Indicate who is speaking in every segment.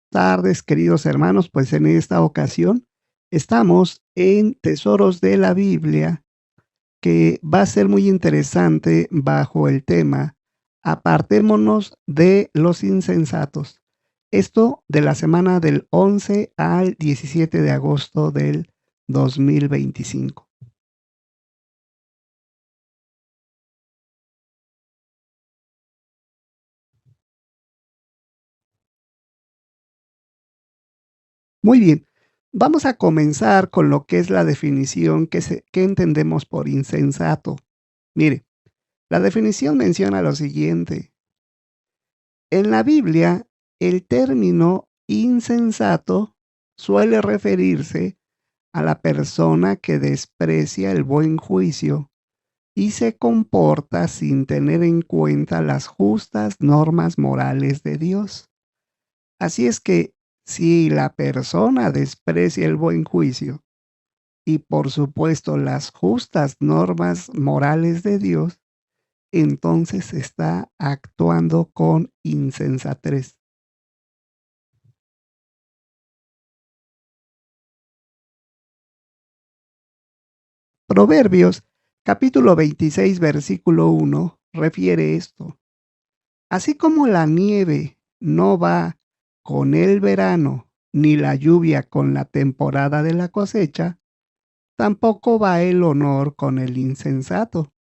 Speaker 1: Tardes, queridos hermanos, pues en esta ocasión estamos en Tesoros de la Biblia, que va a ser muy interesante bajo el tema Apartémonos de los insensatos. Esto de la semana del 11 al 17 de agosto del 2025. Muy bien, vamos a comenzar con lo que es la definición que entendemos por insensato. Mire, la definición menciona lo siguiente. En la Biblia, el término insensato suele referirse a la persona que desprecia el buen juicio y se comporta sin tener en cuenta las justas normas morales de Dios. Así es que si la persona desprecia el buen juicio y por supuesto las justas normas morales de Dios, entonces está actuando con insensatez. Proverbios capítulo 26 versículo 1 refiere esto. Así como la nieve no va con el verano, ni la lluvia con la temporada de la cosecha, tampoco va el honor con el insensato.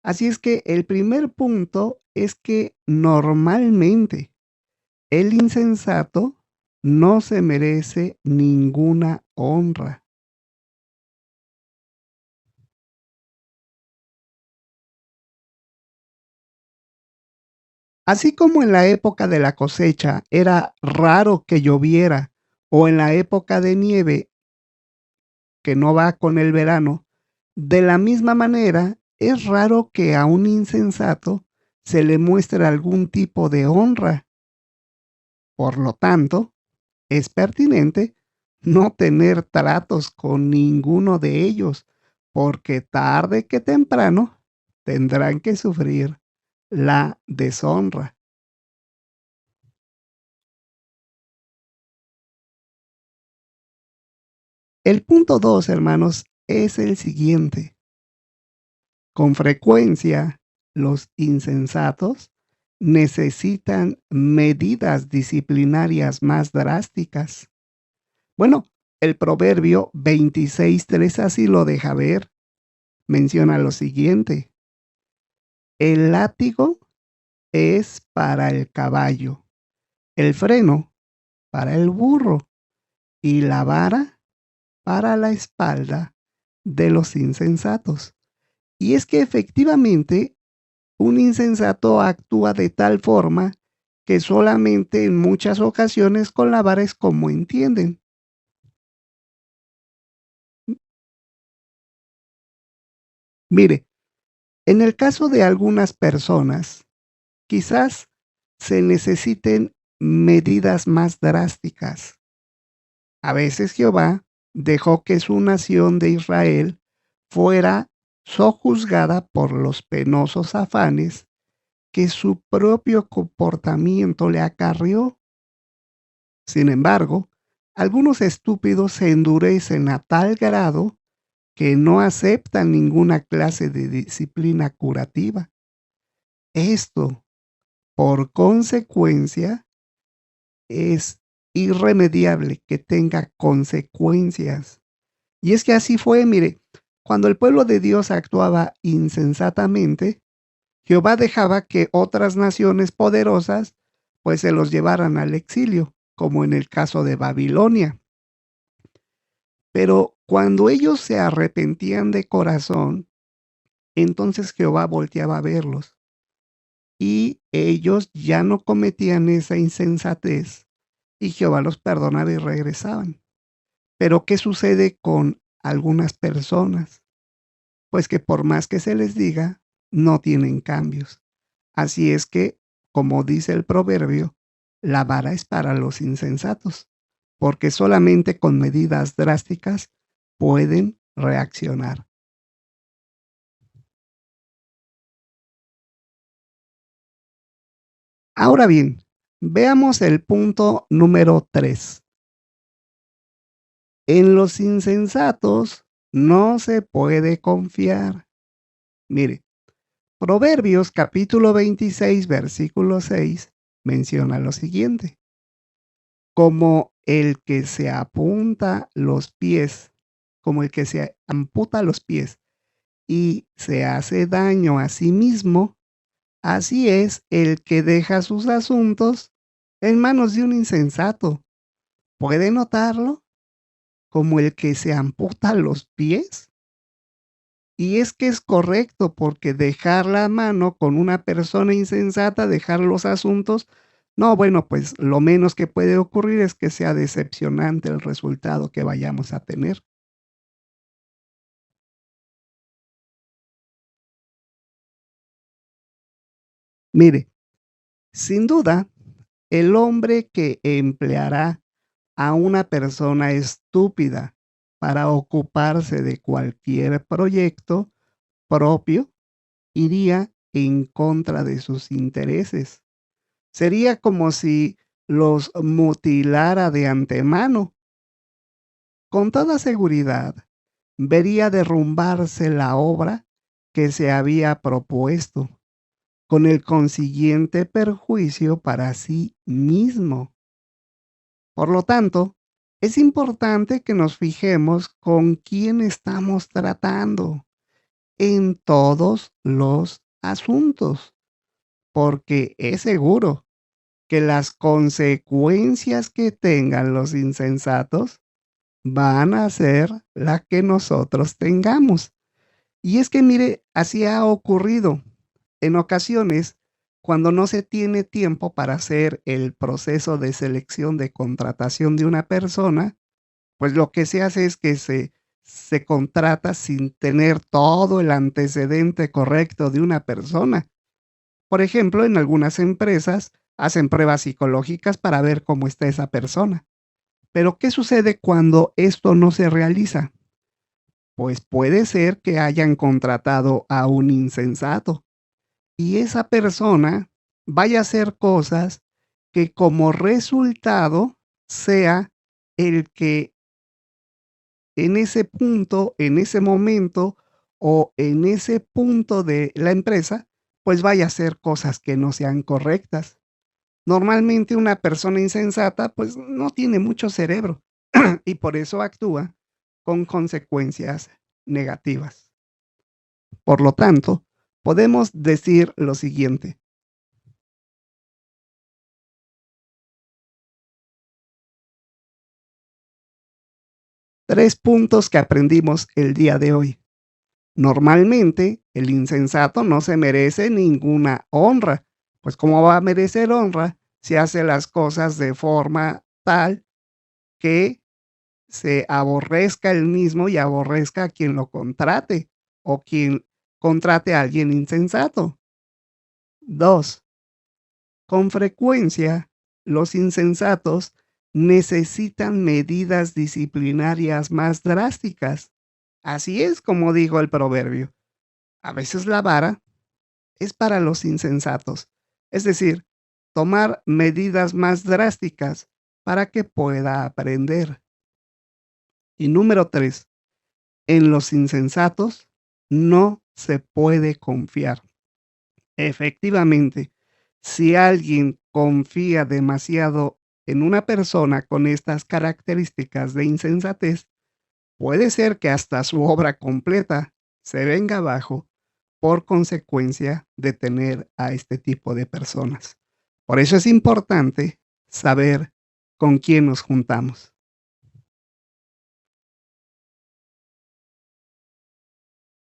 Speaker 1: Así es que el primer punto es que normalmente el insensato no se merece ninguna honra. Así como en la época de la cosecha era raro que lloviera, o en la época de nieve que no va con el verano, de la misma manera es raro que a un insensato se le muestre algún tipo de honra. Por lo tanto, es pertinente no tener tratos con ninguno de ellos, porque tarde que temprano tendrán que sufrir la deshonra. El punto 2, hermanos, es el siguiente. Con frecuencia, los insensatos necesitan medidas disciplinarias más drásticas. Bueno, el proverbio 26:3 así lo deja ver. Menciona lo siguiente. El látigo es para el caballo, el freno para el burro y la vara para la espalda de los insensatos. Y es que efectivamente un insensato actúa de tal forma que solamente en muchas ocasiones con la vara es como entienden. Mire, en el caso de algunas personas, quizás se necesiten medidas más drásticas. A veces Jehová dejó que su nación de Israel fuera sojuzgada por los penosos afanes que su propio comportamiento le acarrió. Sin embargo, algunos estúpidos se endurecen a tal grado que no aceptan ninguna clase de disciplina curativa. Esto, por consecuencia, es irremediable que tenga consecuencias. Y es que así fue, mire, cuando el pueblo de Dios actuaba insensatamente, Jehová dejaba que otras naciones poderosas pues se los llevaran al exilio, como en el caso de Babilonia. Pero cuando ellos se arrepentían de corazón, entonces Jehová volteaba a verlos y ellos ya no cometían esa insensatez y Jehová los perdonaba y regresaban. Pero ¿qué sucede con algunas personas? Pues que por más que se les diga, no tienen cambios. Así es que, como dice el proverbio, la vara es para los insensatos, porque solamente con medidas drásticas pueden reaccionar. Ahora bien, Veamos el punto número 3. En los insensatos no se puede confiar. Mire, Proverbios capítulo 26, versículo 6 menciona lo siguiente: como el que se apunta los pies, como el que se amputa los pies y se hace daño a sí mismo, así es el que deja sus asuntos en manos de un insensato. ¿Puede notarlo? Como el que se amputa los pies. Y es que es correcto, porque dejar la mano con una persona insensata, dejar los asuntos, no, bueno, pues lo menos que puede ocurrir es que sea decepcionante el resultado que vayamos a tener. Mire, sin duda, el hombre que empleará a una persona estúpida para ocuparse de cualquier proyecto propio iría en contra de sus intereses. Sería como si los mutilara de antemano. Con toda seguridad, vería derrumbarse la obra que se había propuesto, con el consiguiente perjuicio para sí mismo. Por lo tanto, es importante que nos fijemos con quién estamos tratando en todos los asuntos, porque es seguro que las consecuencias que tengan los insensatos van a ser las que nosotros tengamos. Y es que mire, así ha ocurrido en ocasiones cuando no se tiene tiempo para hacer el proceso de selección de contratación de una persona, pues lo que se hace es que se contrata sin tener todo el antecedente correcto de una persona. Por ejemplo, en algunas empresas hacen pruebas psicológicas para ver cómo está esa persona. Pero ¿qué sucede cuando esto no se realiza? Pues puede ser que hayan contratado a un insensato y esa persona vaya a hacer cosas que como resultado sea el que en ese punto, en ese momento o en ese punto de la empresa, pues vaya a hacer cosas que no sean correctas. Normalmente una persona insensata pues no tiene mucho cerebro y por eso actúa con consecuencias negativas. Por lo tanto, podemos decir lo siguiente: 3 puntos que aprendimos el día de hoy. Normalmente, el insensato no se merece ninguna honra, pues ¿cómo va a merecer honra si hace las cosas de forma tal que se aborrezca él mismo y aborrezca a quien lo contrate o quien contrate a alguien insensato? 2. Con frecuencia, los insensatos necesitan medidas disciplinarias más drásticas. Así es como dijo el proverbio. A veces la vara es para los insensatos, es decir, tomar medidas más drásticas para que pueda aprender. Y número 3, en los insensatos no se puede confiar. Efectivamente, si alguien confía demasiado en una persona con estas características de insensatez, puede ser que hasta su obra completa se venga abajo por consecuencia de tener a este tipo de personas. Por eso es importante saber con quién nos juntamos.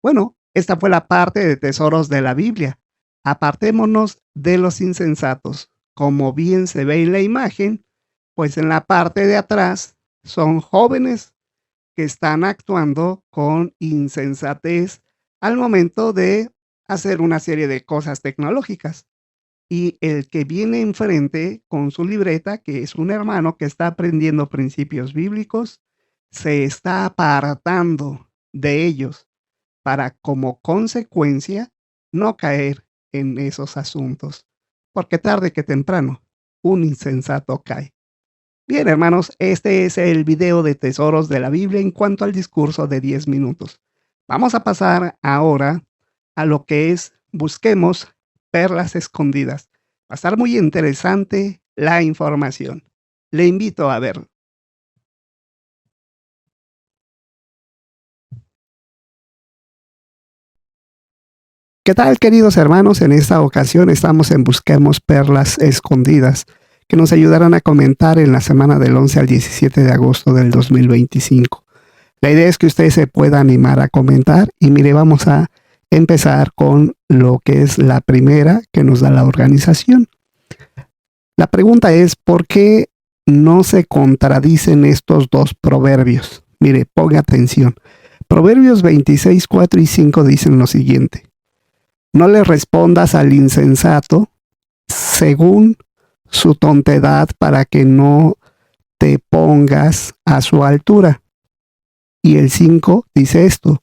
Speaker 1: Bueno, esta fue la parte de tesoros de la Biblia. Apartémonos de los insensatos. Como bien se ve en la imagen, pues en la parte de atrás son jóvenes que están actuando con insensatez al momento de hacer una serie de cosas tecnológicas. Y el que viene enfrente con su libreta, que es un hermano que está aprendiendo principios bíblicos, se está apartando de ellos para, como consecuencia, no caer en esos asuntos, porque tarde que temprano un insensato cae. Bien, hermanos, este es el video de tesoros de la Biblia en cuanto al discurso de 10 minutos. Vamos a pasar ahora a lo que es busquemos perlas escondidas. Va a estar muy interesante la información. Le invito a verlo. ¿Qué tal, queridos hermanos? En esta ocasión estamos en Busquemos Perlas Escondidas, que nos ayudarán a comentar en la semana del 11 al 17 de agosto del 2025. La idea es que usted se pueda animar a comentar y mire, vamos a empezar con lo que es la primera que nos da la organización. La pregunta es, ¿por qué no se contradicen estos dos proverbios? Mire, ponga atención. Proverbios 26, 4 y 5 dicen lo siguiente. No le respondas al insensato según su tontedad para que no te pongas a su altura. Y el 5 dice esto,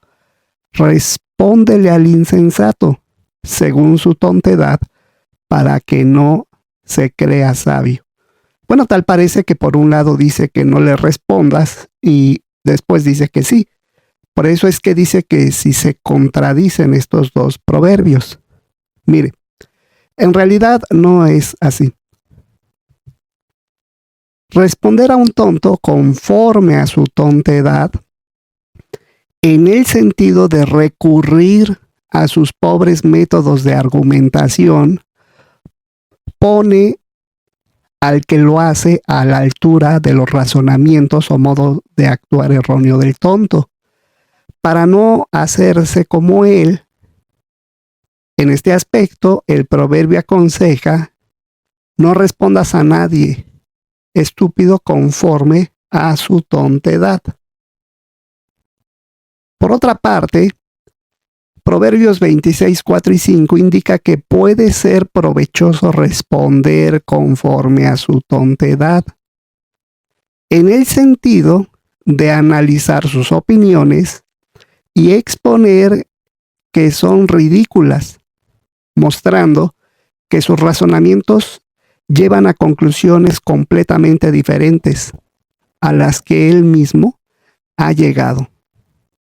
Speaker 1: respóndele al insensato según su tontedad para que no se crea sabio. Bueno, tal parece que por un lado dice que no le respondas y después dice que sí. Por eso es que dice que si se contradicen estos dos proverbios. Mire, en realidad no es así. Responder a un tonto conforme a su tontedad, en el sentido de recurrir a sus pobres métodos de argumentación, pone al que lo hace a la altura de los razonamientos o modo de actuar erróneo del tonto. Para no hacerse como él, en este aspecto, el proverbio aconseja, no respondas a nadie, estúpido, conforme a su tontedad. Por otra parte, Proverbios 26, 4 y 5 indica que puede ser provechoso responder conforme a su tontedad, en el sentido de analizar sus opiniones y exponer que son ridículas, mostrando que sus razonamientos llevan a conclusiones completamente diferentes a las que él mismo ha llegado.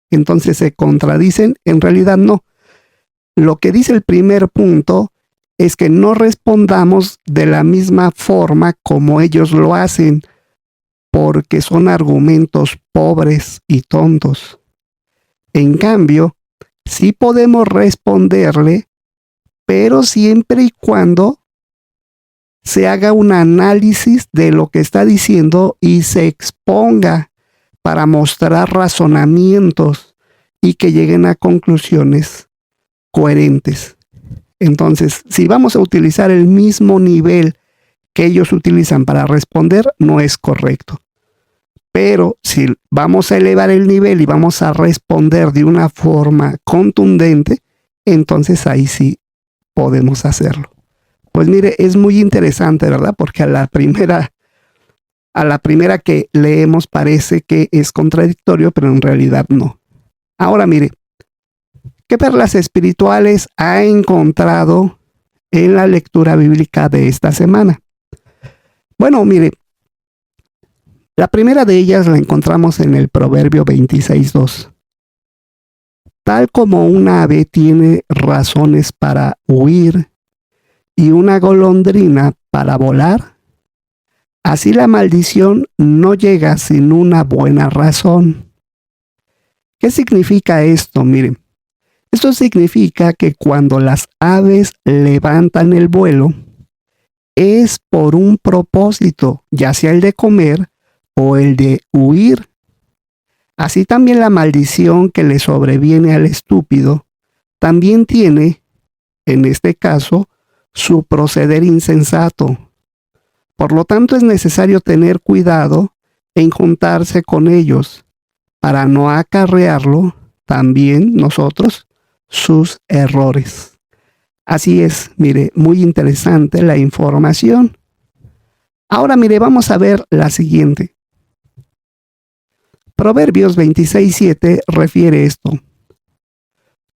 Speaker 1: Entonces se contradicen, en realidad no. Lo que dice el primer punto es que no respondamos de la misma forma como ellos lo hacen, porque son argumentos pobres y tontos. En cambio, sí podemos responderle, pero siempre y cuando se haga un análisis de lo que está diciendo y se exponga para mostrar razonamientos y que lleguen a conclusiones coherentes. Entonces, si vamos a utilizar el mismo nivel que ellos utilizan para responder, no es correcto. Pero si vamos a elevar el nivel y vamos a responder de una forma contundente, entonces ahí sí podemos hacerlo. Pues mire, es muy interesante, ¿verdad? Porque a la primera que leemos parece que es contradictorio, pero en realidad no. Ahora mire, ¿qué perlas espirituales ha encontrado en la lectura bíblica de esta semana? Bueno, mire, la primera de ellas la encontramos en el Proverbio 26:2. Tal como una ave tiene razones para huir y una golondrina para volar, así la maldición no llega sin una buena razón. ¿Qué significa esto? Miren, esto significa que cuando las aves levantan el vuelo, es por un propósito, ya sea el de comer o el de huir. Así también la maldición que le sobreviene al estúpido también tiene, en este caso, su proceder insensato. Por lo tanto, es necesario tener cuidado en juntarse con ellos para no acarrearlo también nosotros sus errores. Así es, mire, muy interesante la información. Ahora, mire, vamos a ver la siguiente. Proverbios 26:7 refiere esto.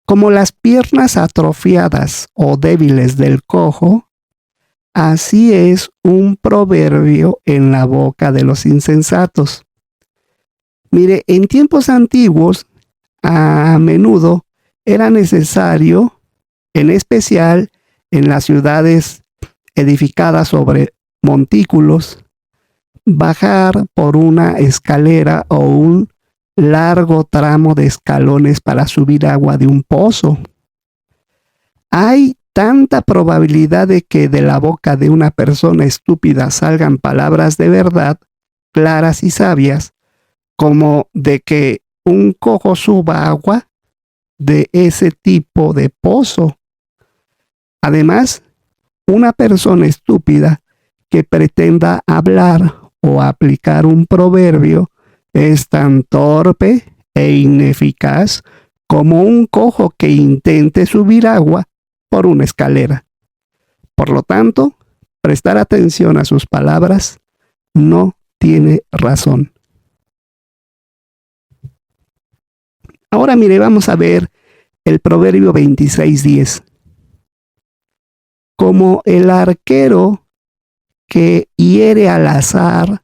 Speaker 1: Como las piernas atrofiadas o débiles del cojo, Así es un proverbio en la boca de los insensatos. Mire, en tiempos antiguos, a menudo era necesario, en especial en las ciudades edificadas sobre montículos, bajar por una escalera o un largo tramo de escalones para subir agua de un pozo. Hay tanta probabilidad de que de la boca de una persona estúpida salgan palabras de verdad, claras y sabias, como de que un cojo suba agua de ese tipo de pozo. Además, una persona estúpida que pretenda hablar o aplicar un proverbio es tan torpe e ineficaz como un cojo que intente subir agua por una escalera. Por lo tanto, prestar atención a sus palabras no tiene razón. Ahora mire, vamos a ver el proverbio 26:10. Como el arquero que hiere al azar,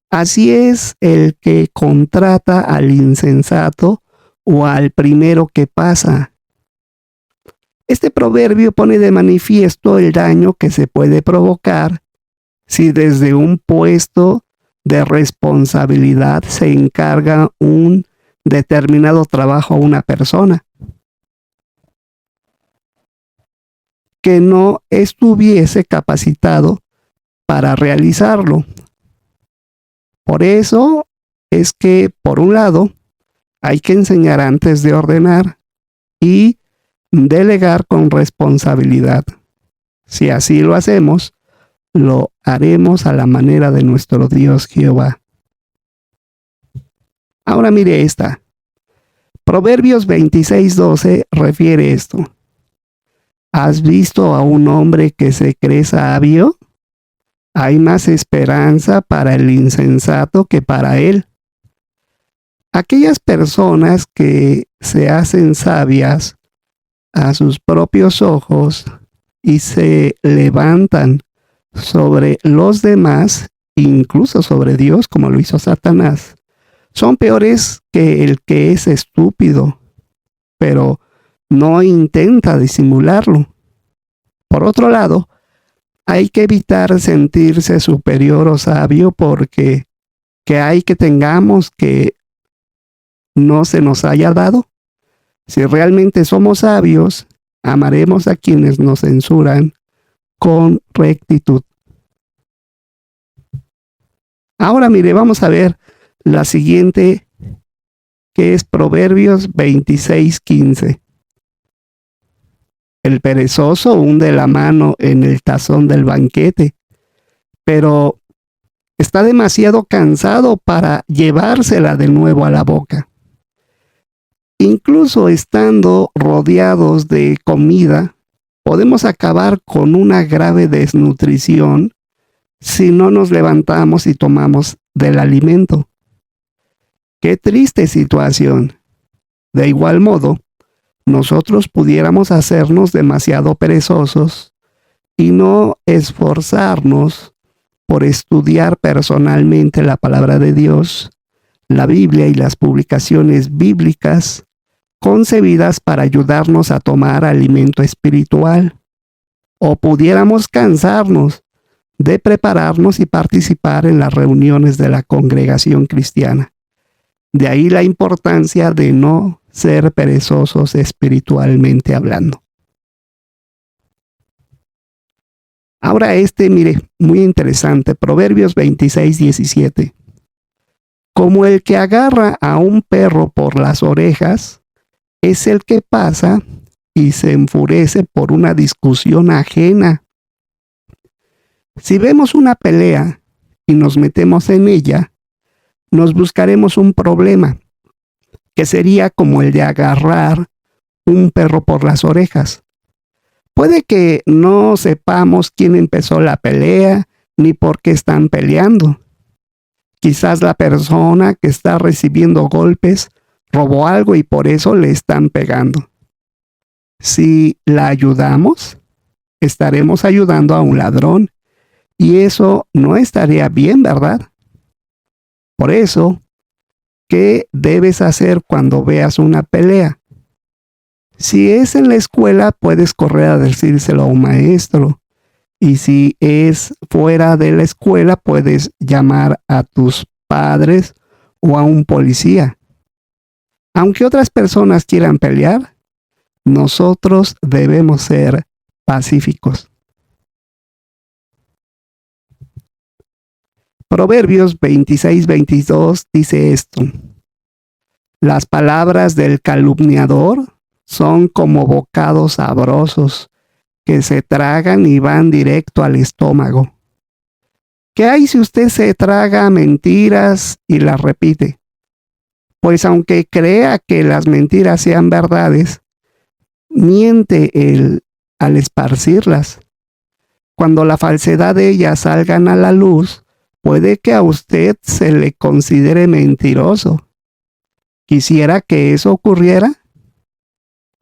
Speaker 1: así es el que contrata al insensato o al primero que pasa. Este proverbio pone de manifiesto el daño que se puede provocar si desde un puesto de responsabilidad se encarga un determinado trabajo a una persona que no estuviese capacitado para realizarlo. Por eso es que, por un lado, hay que enseñar antes de ordenar y delegar con responsabilidad. Si así lo hacemos, lo haremos a la manera de nuestro Dios Jehová. Ahora mire esta. Proverbios 26:12 refiere esto. ¿Has visto a un hombre que se cree sabio? Hay más esperanza para el insensato que para él. Aquellas personas que se hacen sabias a sus propios ojos y se levantan sobre los demás, incluso sobre Dios, como lo hizo Satanás, son peores que el que es estúpido, pero no intenta disimularlo. Por otro lado, hay que evitar sentirse superior o sabio porque que hay que tengamos que no se nos haya dado. Si realmente somos sabios, amaremos a quienes nos censuran con rectitud. Ahora mire, vamos a ver la siguiente, que es Proverbios 26:15. El perezoso hunde la mano en el tazón del banquete, pero está demasiado cansado para llevársela de nuevo a la boca. Incluso estando rodeados de comida, podemos acabar con una grave desnutrición si no nos levantamos y tomamos del alimento. ¡Qué triste situación! De igual modo, nosotros pudiéramos hacernos demasiado perezosos y no esforzarnos por estudiar personalmente la palabra de Dios, la Biblia y las publicaciones bíblicas concebidas para ayudarnos a tomar alimento espiritual. O pudiéramos cansarnos de prepararnos y participar en las reuniones de la congregación cristiana. De ahí la importancia de no ser perezosos espiritualmente hablando. Ahora mire, muy interesante, Proverbios 26:17. Como el que agarra a un perro por las orejas, es el que pasa y se enfurece por una discusión ajena. Si vemos una pelea y nos metemos en ella, nos buscaremos un problema, que sería como el de agarrar un perro por las orejas. Puede que no sepamos quién empezó la pelea ni por qué están peleando. Quizás la persona que está recibiendo golpes robó algo y por eso le están pegando. Si la ayudamos, estaremos ayudando a un ladrón y eso no estaría bien, ¿verdad? Por eso, ¿qué debes hacer cuando veas una pelea? Si es en la escuela, puedes correr a decírselo a un maestro. Y si es fuera de la escuela, puedes llamar a tus padres o a un policía. Aunque otras personas quieran pelear, nosotros debemos ser pacíficos. Proverbios 26-22 dice esto: las palabras del calumniador son como bocados sabrosos que se tragan y van directo al estómago. ¿Qué hay si usted se traga mentiras y las repite? Pues aunque crea que las mentiras sean verdades, miente él al esparcirlas. Cuando la falsedad de ellas salgan a la luz, puede que a usted se le considere mentiroso. ¿Quisiera que eso ocurriera?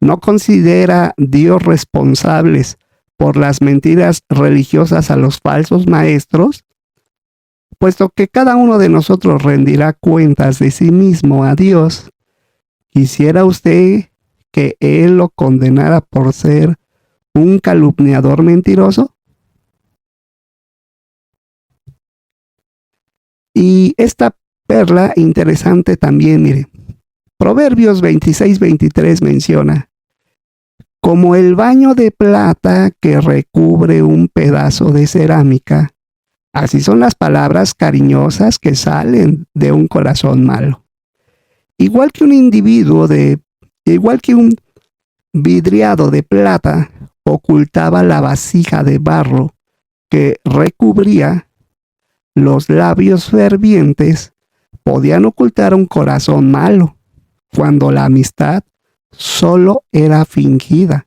Speaker 1: ¿No considera Dios responsables por las mentiras religiosas a los falsos maestros? Puesto que cada uno de nosotros rendirá cuentas de sí mismo a Dios, ¿quisiera usted que Él lo condenara por ser un calumniador mentiroso? Y esta perla interesante también, mire, Proverbios 26-23 menciona: como el baño de plata que recubre un pedazo de cerámica, así son las palabras cariñosas que salen de un corazón malo. Igual que un vidriado de plata ocultaba la vasija de barro que recubría, los labios fervientes podían ocultar un corazón malo cuando la amistad solo era fingida.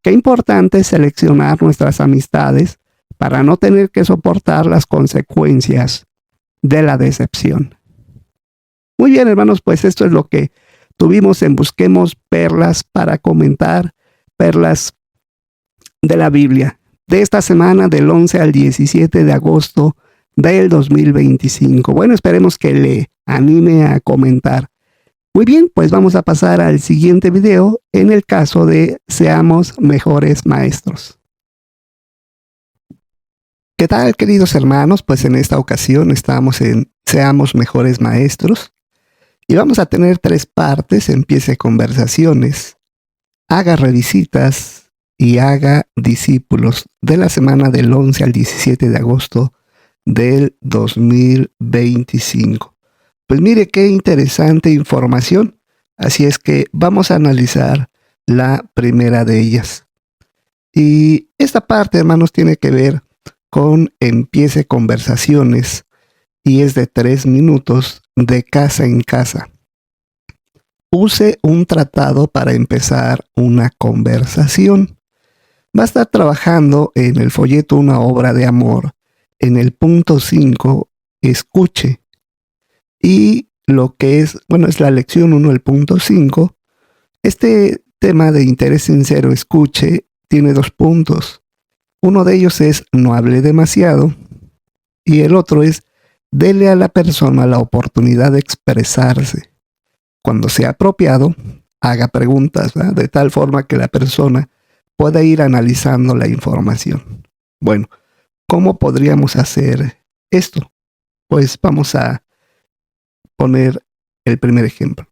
Speaker 1: Qué importante es seleccionar nuestras amistades para no tener que soportar las consecuencias de la decepción. Muy bien, hermanos, pues esto es lo que tuvimos en Busquemos Perlas para comentar, perlas de la Biblia, de esta semana del 11 al 17 de agosto del 2025. Bueno, esperemos que le anime a comentar. Muy bien, pues vamos a pasar al siguiente video en el caso de Seamos Mejores Maestros. ¿Qué tal, queridos hermanos? Pues en esta ocasión estamos en Seamos Mejores Maestros y vamos a tener 3 partes: empiece conversaciones, haga revisitas y haga discípulos, de la semana del 11 al 17 de agosto del 2025. Pues mire qué interesante información. Así es que vamos a analizar la primera de ellas. Y esta parte, hermanos, tiene que ver con empiece conversaciones y es de 3 minutos, de casa en casa. Use un tratado para empezar una conversación. Va a estar trabajando en el folleto Una obra de amor. En el punto 5, escuche. Y lo que es la lección 1, el punto 5, este tema de interés sincero, escuche, tiene 2 puntos. Uno de ellos es no hable demasiado y el otro es dele a la persona la oportunidad de expresarse. Cuando sea apropiado, haga preguntas, ¿verdad?, de tal forma que la persona pueda ir analizando la información. Bueno, ¿cómo podríamos hacer esto? Pues vamos a poner el primer ejemplo.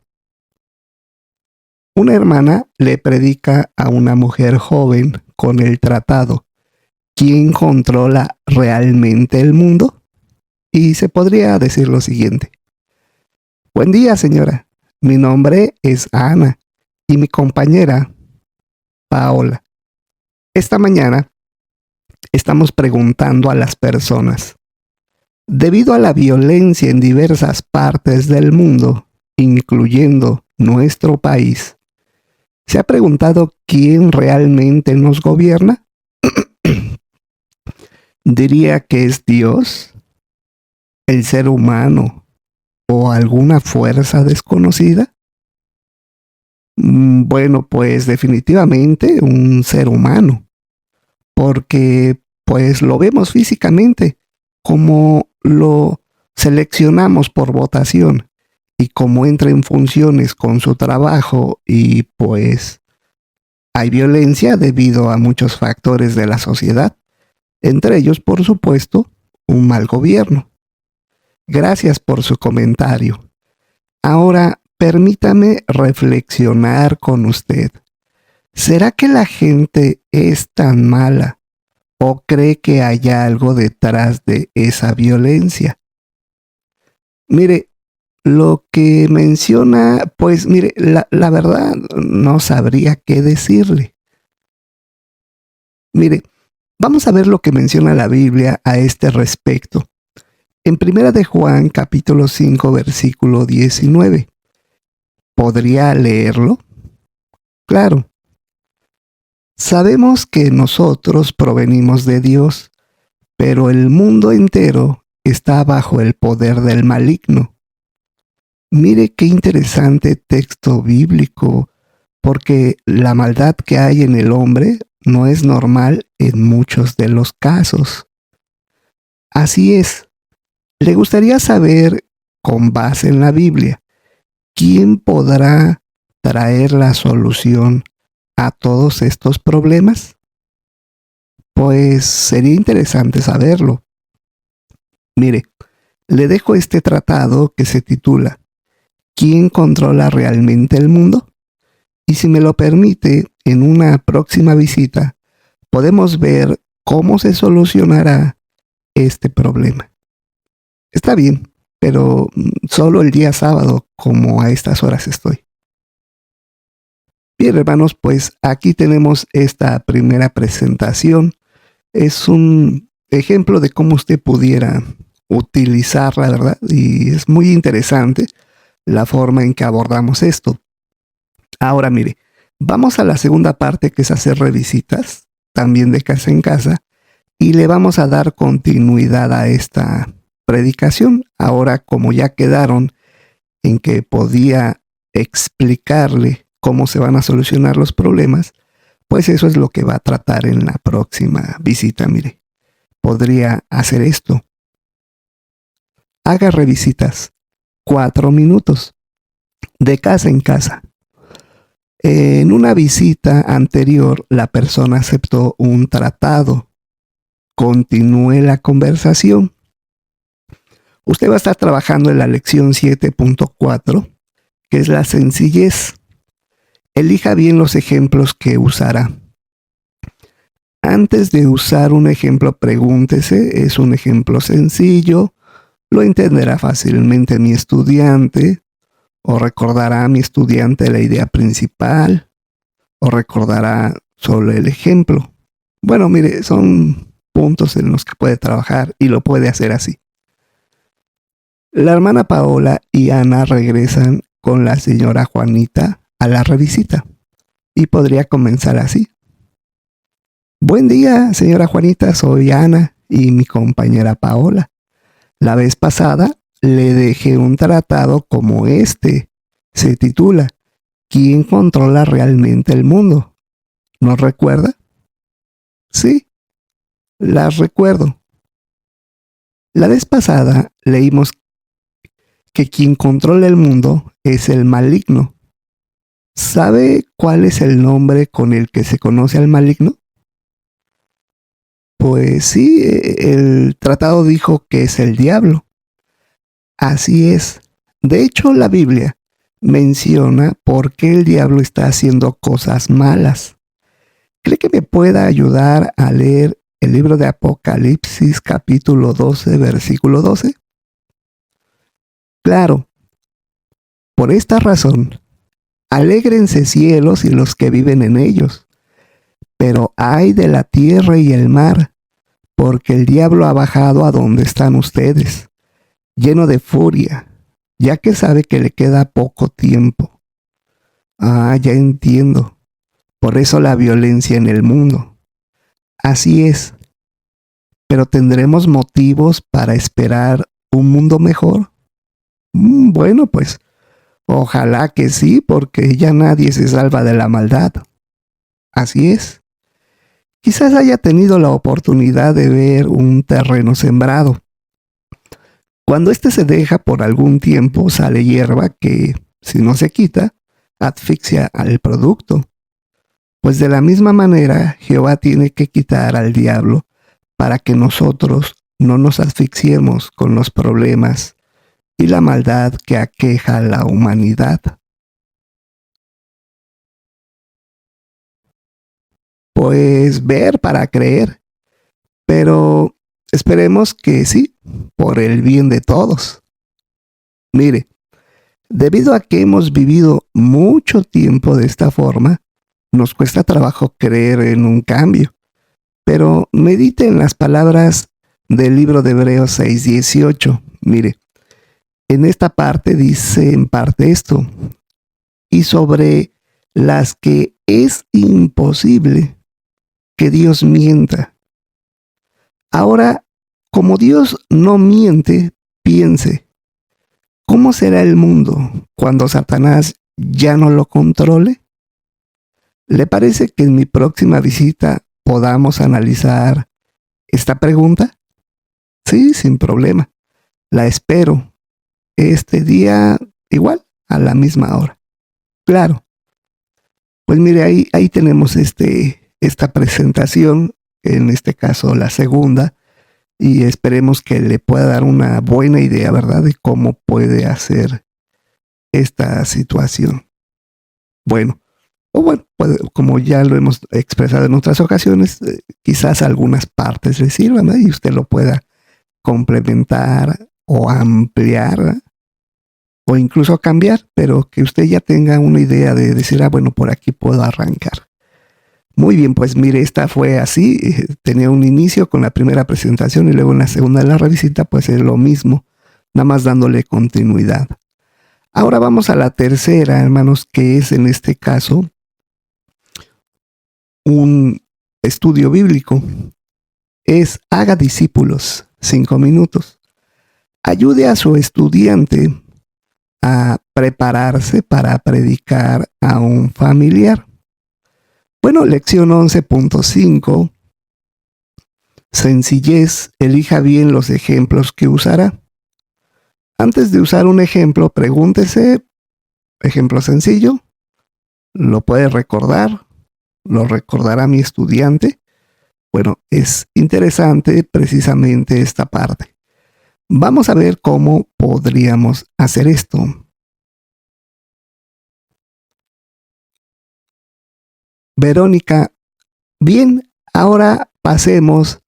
Speaker 1: Una hermana le predica a una mujer joven con el tratado ¿Quién controla realmente el mundo? Y se podría decir lo siguiente: buen día, señora. Mi nombre es Ana y mi compañera Paola. Esta mañana estamos preguntando a las personas, debido a la violencia en diversas partes del mundo, incluyendo nuestro país, ¿se ha preguntado quién realmente nos gobierna? ¿Diría que es Dios, el ser humano o alguna fuerza desconocida? Bueno, pues definitivamente un ser humano. porque pues lo vemos físicamente, como lo seleccionamos por votación y como entra en funciones con su trabajo y pues hay violencia debido a muchos factores de la sociedad, entre ellos, por supuesto, un mal gobierno. Gracias por su comentario. Ahora, permítame reflexionar con usted. ¿Será que la gente es tan mala o cree que hay algo detrás de esa violencia? Mire, lo que menciona, pues mire, la verdad no sabría qué decirle. Mire, vamos a ver lo que menciona la Biblia a este respecto. En Primera de Juan, capítulo 5, versículo 19. ¿Podría leerlo? Claro. Sabemos que nosotros provenimos de Dios, pero el mundo entero está bajo el poder del maligno. Mire qué interesante texto bíblico, porque la maldad que hay en el hombre no es normal en muchos de los casos. Así es. ¿Le gustaría saber, con base en la Biblia, quién podrá traer la solución a todos estos problemas? Pues sería interesante saberlo. Mire, le dejo este tratado que se titula ¿Quién controla realmente el mundo? Y si me lo permite, en una próxima visita podemos ver cómo se solucionará este problema. Está bien, pero solo el día sábado, como a estas horas estoy. Bien, hermanos, pues aquí tenemos esta primera presentación. Es un ejemplo de cómo usted pudiera utilizarla, ¿verdad? Y es muy interesante la forma en que abordamos esto. Ahora, mire, vamos a la segunda parte, que es hacer revisitas, también de casa en casa, y le vamos a dar continuidad a esta predicación. Ahora, como ya quedaron en que podía explicarle cómo se van a solucionar los problemas, pues eso es lo que va a tratar en la próxima visita. Mire, podría hacer esto. Haga revisitas 4 minutos de casa en casa. En una visita anterior, la persona aceptó un tratado. Continúe la conversación. Usted va a estar trabajando en la lección 7.4, que es la sencillez. Elija bien los ejemplos que usará. Antes de usar un ejemplo, pregúntese, ¿es un ejemplo sencillo? ¿Lo entenderá fácilmente mi estudiante? ¿O recordará mi estudiante la idea principal? ¿O recordará solo el ejemplo? Bueno, mire, son puntos en los que puede trabajar y lo puede hacer así. La hermana Paola y Ana regresan con la señora Juanita a la revisita y podría comenzar así. Buen día, señora Juanita, soy Ana y mi compañera Paola. La vez pasada le dejé un tratado como este. Se titula ¿Quién controla realmente el mundo? ¿Nos recuerda? Sí, las recuerdo. La vez pasada leímos que quien controla el mundo es el maligno. ¿Sabe cuál es el nombre con el que se conoce al maligno? Pues sí, el tratado dijo que es el diablo. Así es. De hecho, la Biblia menciona por qué el diablo está haciendo cosas malas. ¿Cree que me pueda ayudar a leer el libro de Apocalipsis, capítulo 12, versículo 12? Claro. Por esta razón, alégrense cielos y los que viven en ellos. Pero ay de la tierra y el mar, porque el diablo ha bajado a donde están ustedes, lleno de furia, ya que sabe que le queda poco tiempo. Ah, ya entiendo. Por eso la violencia en el mundo. Así es. Pero ¿tendremos motivos para esperar un mundo mejor? Bueno, pues ojalá que sí, porque ya nadie se salva de la maldad. Así es. Quizás haya tenido la oportunidad de ver un terreno sembrado. Cuando éste se deja por algún tiempo, sale hierba que, si no se quita, asfixia al producto. Pues de la misma manera, Jehová tiene que quitar al diablo para que nosotros no nos asfixiemos con los problemas y la maldad que aqueja a la humanidad. Pues ver para creer, pero esperemos que sí, por el bien de todos. Mire, debido a que hemos vivido mucho tiempo de esta forma, nos cuesta trabajo creer en un cambio. Pero medite en las palabras del libro de Hebreos 6:18. Mire, en esta parte dice en parte esto, y sobre las que es imposible que Dios mienta. Ahora, como Dios no miente, piense, ¿cómo será el mundo cuando Satanás ya no lo controle? ¿Le parece que en mi próxima visita podamos analizar esta pregunta? Sí, sin problema. La espero este día igual, a la misma hora. Claro. Pues mire, ahí tenemos esta presentación, en este caso la segunda, y esperemos que le pueda dar una buena idea, ¿verdad?, de cómo puede hacer esta situación. Bueno, o bueno, como ya lo hemos expresado en otras ocasiones, quizás algunas partes le sirvan, ¿no?, y usted lo pueda complementar o ampliar o incluso cambiar, pero que usted ya tenga una idea de decir, bueno, por aquí puedo arrancar. Muy bien, pues mire, esta fue así, tenía un inicio con la primera presentación y luego en la segunda de la revisita, pues es lo mismo, nada más dándole continuidad. Ahora vamos a la tercera, hermanos, que es en este caso un estudio bíblico. Es haga discípulos, 5 minutos. Ayude a su estudiante a prepararse para predicar a un familiar. Bueno, lección 11.5. Sencillez, elija bien los ejemplos que usará. Antes de usar un ejemplo, pregúntese, ejemplo sencillo, ¿lo puede recordar? ¿Lo recordará mi estudiante? Bueno, es interesante precisamente esta parte. Vamos a ver cómo podríamos hacer esto. Verónica, bien, ahora pasemos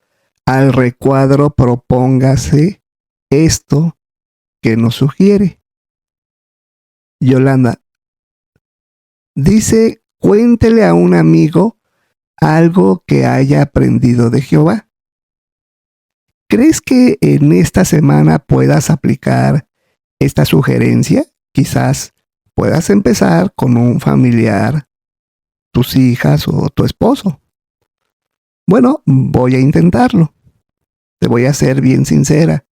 Speaker 1: al recuadro, propóngase esto que nos sugiere. Yolanda, dice, cuéntele a un amigo algo que haya aprendido de Jehová. ¿Crees que en esta semana puedas aplicar esta sugerencia? Quizás puedas empezar con un familiar, tus hijas o tu esposo. Bueno, voy a intentarlo. Te voy a ser bien sincera.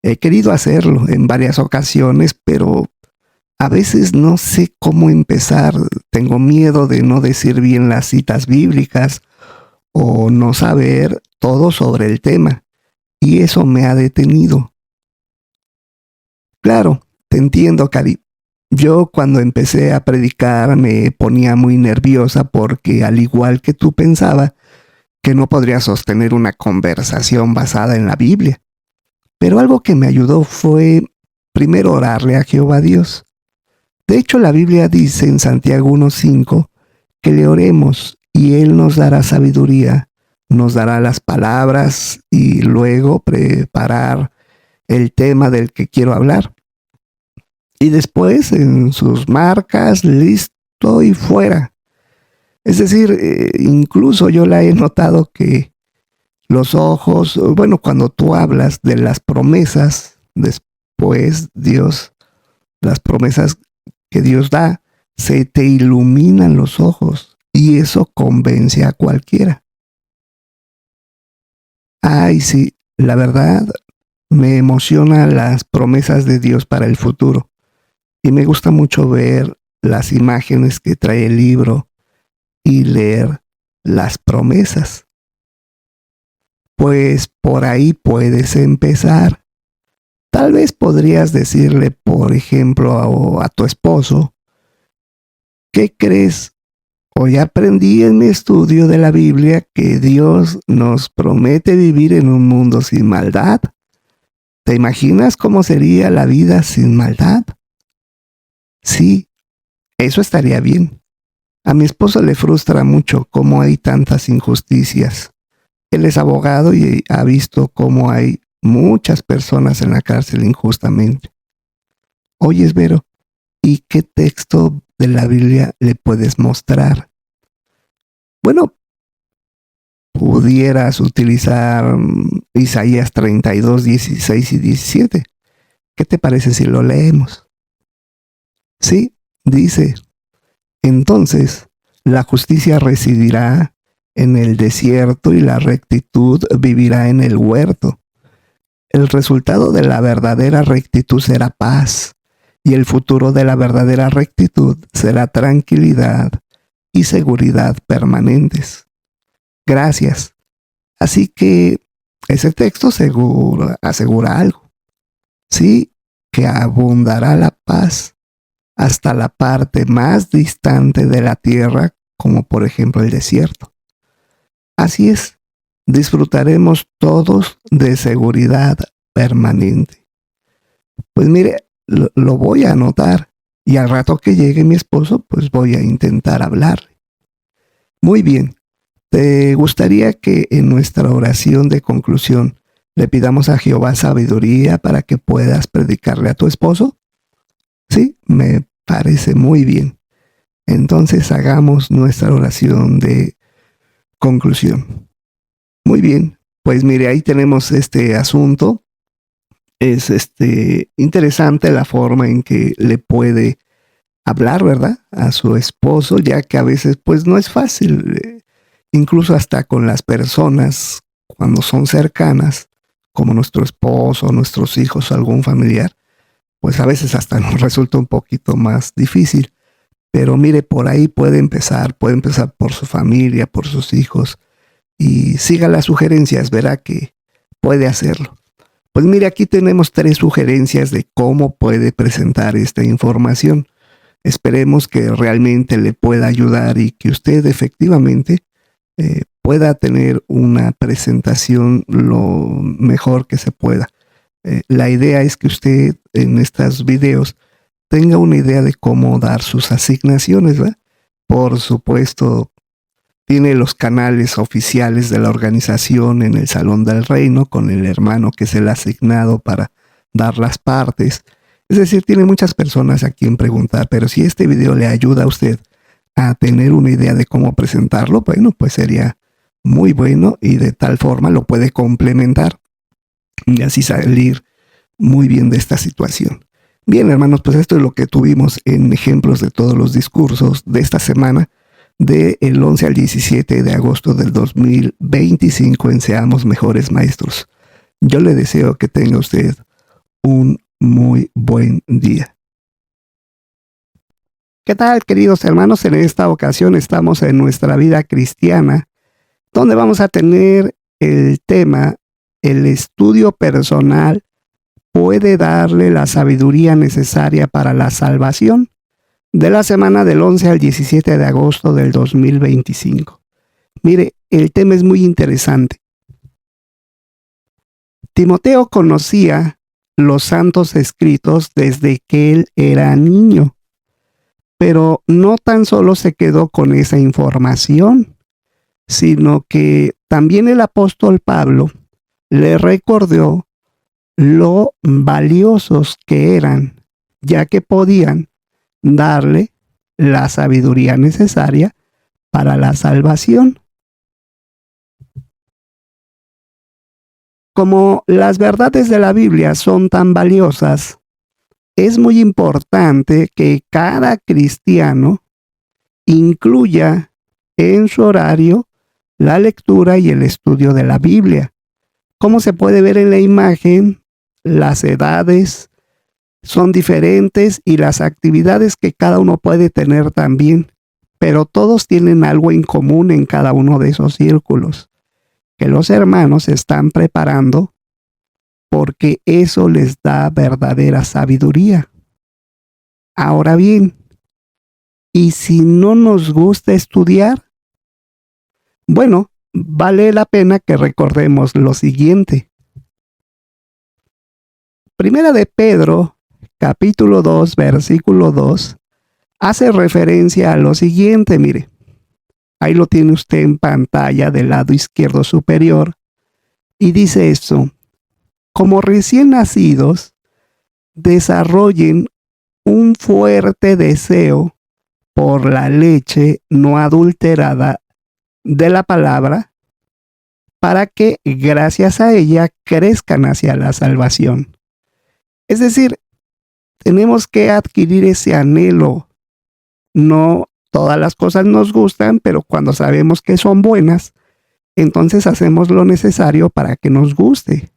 Speaker 1: He querido hacerlo en varias ocasiones, pero a veces no sé cómo empezar. Tengo miedo de no decir bien las citas bíblicas o no saber todo sobre el tema. Y eso me ha detenido. Claro, te entiendo, Cari. Yo cuando empecé a predicar me ponía muy nerviosa porque al igual que tú pensaba que no podría sostener una conversación basada en la Biblia. Pero algo que me ayudó fue primero orarle a Jehová Dios. De hecho, la Biblia dice en Santiago 1:5 que le oremos y Él nos dará sabiduría, nos dará las palabras y luego preparar el tema del que quiero hablar. Y después en sus marcas, listo y fuera. Es decir, incluso yo la he notado que los ojos, bueno, cuando tú hablas de las promesas, después Dios, las promesas que Dios da, se te iluminan los ojos y eso convence a cualquiera. Ay, sí, la verdad me emocionan las promesas de Dios para el futuro y me gusta mucho ver las imágenes que trae el libro y leer las promesas. Pues por ahí puedes empezar. Tal vez podrías decirle, por ejemplo, a tu esposo, ¿qué crees? Hoy aprendí en mi estudio de la Biblia que Dios nos promete vivir en un mundo sin maldad. ¿Te imaginas cómo sería la vida sin maldad? Sí, eso estaría bien. A mi esposo le frustra mucho cómo hay tantas injusticias. Él es abogado y ha visto cómo hay muchas personas en la cárcel injustamente. Oyes, Vero, ¿y qué texto de la Biblia le puedes mostrar? Bueno, pudieras utilizar Isaías 32, 16 y 17. ¿Qué te parece si lo leemos? Sí, dice, entonces la justicia residirá en el desierto y la rectitud vivirá en el huerto. El resultado de la verdadera rectitud será paz, y el futuro de la verdadera rectitud será tranquilidad y seguridad permanentes. Gracias. Así que ese texto asegura algo. Sí, que abundará la paz hasta la parte más distante de la tierra, como por ejemplo el desierto. Así es, disfrutaremos todos de seguridad permanente. Pues mire, lo voy a anotar y al rato que llegue mi esposo, pues voy a intentar hablarle. Muy bien, ¿te gustaría que en nuestra oración de conclusión le pidamos a Jehová sabiduría para que puedas predicarle a tu esposo? Sí, me parece muy bien. Entonces hagamos nuestra oración de conclusión. Muy bien, pues mire, ahí tenemos este asunto. Es interesante la forma en que le puede hablar, ¿verdad? A su esposo, ya que a veces pues no es fácil, incluso hasta con las personas cuando son cercanas, como nuestro esposo, nuestros hijos, algún familiar, pues a veces hasta nos resulta un poquito más difícil. Pero mire, por ahí puede empezar por su familia, por sus hijos, y siga las sugerencias, verá que puede hacerlo. Pues mire, aquí tenemos 3 sugerencias de cómo puede presentar esta información. Esperemos que realmente le pueda ayudar y que usted efectivamente pueda tener una presentación lo mejor que se pueda. La idea es que usted en estos videos tenga una idea de cómo dar sus asignaciones, ¿verdad? Por supuesto, tiene los canales oficiales de la organización en el Salón del Reino con el hermano que es el asignado para dar las partes. Es decir, tiene muchas personas a quien preguntar, pero si este video le ayuda a usted a tener una idea de cómo presentarlo, bueno, pues sería muy bueno y de tal forma lo puede complementar y así salir muy bien de esta situación. Bien, hermanos, pues esto es lo que tuvimos en ejemplos de todos los discursos de esta semana, del 11 al 17 de agosto del 2025 en Seamos Mejores Maestros. Yo le deseo que tenga usted un muy buen día. ¿Qué tal, queridos hermanos? En esta ocasión estamos en nuestra vida cristiana, donde vamos a tener el tema, el estudio personal puede darle la sabiduría necesaria para la salvación, de la semana del 11 al 17 de agosto del 2025. Mire, el tema es muy interesante. Timoteo conocía los santos escritos desde que él era niño, pero no tan solo se quedó con esa información, sino que también el apóstol Pablo le recordó lo valiosos que eran, ya que podían darle la sabiduría necesaria para la salvación. Como las verdades de la Biblia son tan valiosas, es muy importante que cada cristiano incluya en su horario la lectura y el estudio de la Biblia. Como se puede ver en la imagen, las edades son diferentes y las actividades que cada uno puede tener también, pero todos tienen algo en común en cada uno de esos círculos. que los hermanos se están preparando porque eso les da verdadera sabiduría. Ahora bien, ¿y si no nos gusta estudiar? Bueno, vale la pena que recordemos lo siguiente. Primera de Pedro, capítulo 2, versículo 2, hace referencia a lo siguiente, mire. Ahí lo tiene usted en pantalla del lado izquierdo superior. Y dice esto: como recién nacidos, desarrollen un fuerte deseo por la leche no adulterada de la palabra, para que gracias a ella crezcan hacia la salvación. Es decir, tenemos que adquirir ese anhelo. No todas las cosas nos gustan, pero cuando sabemos que son buenas, entonces hacemos lo necesario para que nos guste.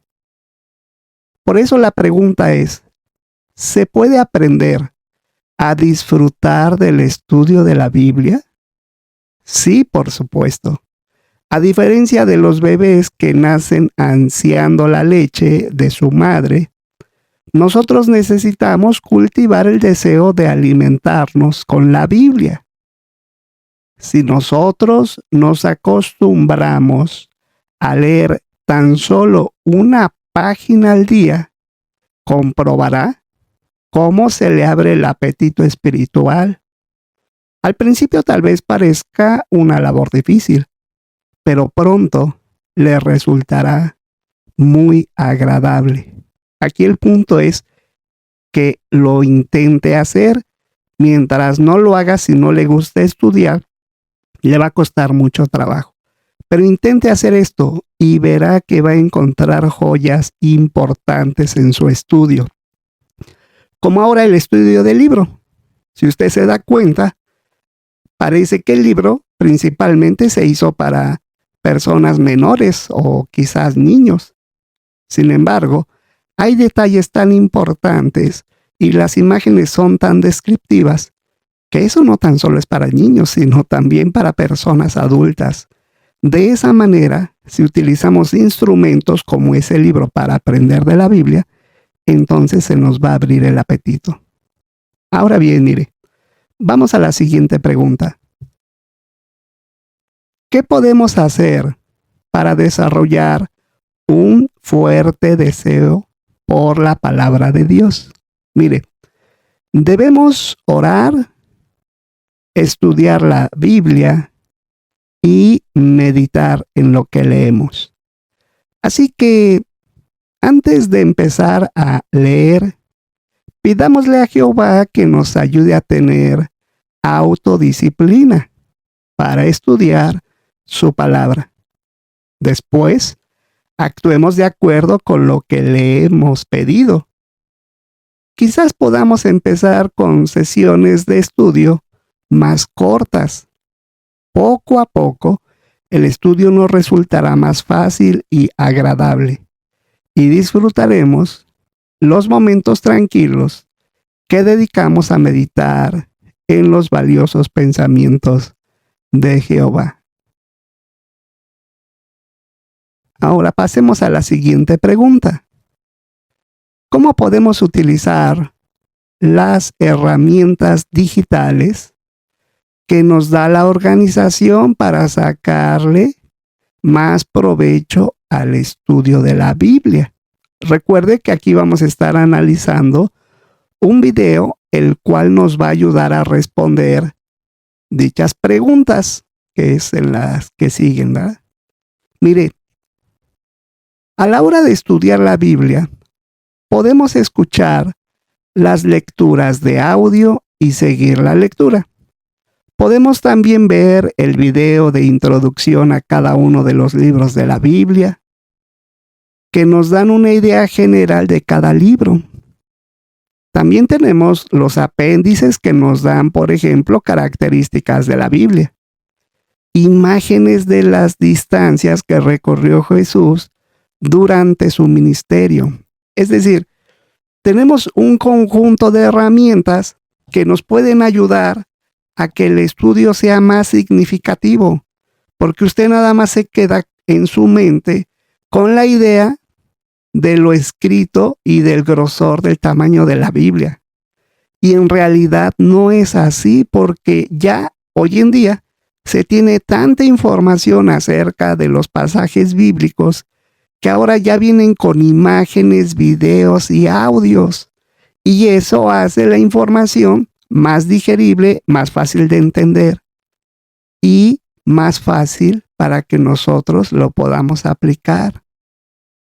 Speaker 1: Por eso la pregunta es, ¿se puede aprender a disfrutar del estudio de la Biblia? Sí, por supuesto. A diferencia de los bebés que nacen ansiando la leche de su madre, nosotros necesitamos cultivar el deseo de alimentarnos con la Biblia. Si nosotros nos acostumbramos a leer tan solo una página al día, comprobará cómo se le abre el apetito espiritual. Al principio tal vez parezca una labor difícil, pero pronto le resultará muy agradable. Aquí el punto es que lo intente hacer. Mientras no lo haga, si no le gusta estudiar, le va a costar mucho trabajo. Pero intente hacer esto y verá que va a encontrar joyas importantes en su estudio. Como ahora el estudio del libro. Si usted se da cuenta, parece que el libro principalmente se hizo para personas menores o quizás niños. Sin embargo, hay detalles tan importantes y las imágenes son tan descriptivas que eso no tan solo es para niños, sino también para personas adultas. De esa manera, si utilizamos instrumentos como ese libro para aprender de la Biblia, entonces se nos va a abrir el apetito. Ahora bien, mire, vamos a la siguiente pregunta. ¿Qué podemos hacer para desarrollar un fuerte deseo por la palabra de Dios? Mire, debemos orar, estudiar la Biblia y meditar en lo que leemos. Así que antes de empezar a leer, pidámosle a Jehová que nos ayude a tener autodisciplina para estudiar su palabra. Después, actuemos de acuerdo con lo que le hemos pedido. Quizás podamos empezar con sesiones de estudio más cortas. Poco a poco, el estudio nos resultará más fácil y agradable, y disfrutaremos los momentos tranquilos que dedicamos a meditar en los valiosos pensamientos de Jehová. Ahora pasemos a la siguiente pregunta. ¿Cómo podemos utilizar las herramientas digitales que nos da la organización para sacarle más provecho al estudio de la Biblia? Recuerde que aquí vamos a estar analizando un video el cual nos va a ayudar a responder dichas preguntas, que es en las que siguen, ¿verdad? Mire, a la hora de estudiar la Biblia, podemos escuchar las lecturas de audio y seguir la lectura. Podemos también ver el video de introducción a cada uno de los libros de la Biblia, que nos dan una idea general de cada libro. También tenemos los apéndices que nos dan, por ejemplo, características de la Biblia, imágenes de las distancias que recorrió Jesús durante su ministerio. Es decir, tenemos un conjunto de herramientas que nos pueden ayudar a que el estudio sea más significativo, porque usted nada más se queda en su mente con la idea de lo escrito y del grosor del tamaño de la Biblia. Y en realidad no es así, porque ya hoy en día se tiene tanta información acerca de los pasajes bíblicos que ahora ya vienen con imágenes, videos y audios. Y eso hace la información más digerible, más fácil de entender y más fácil para que nosotros lo podamos aplicar.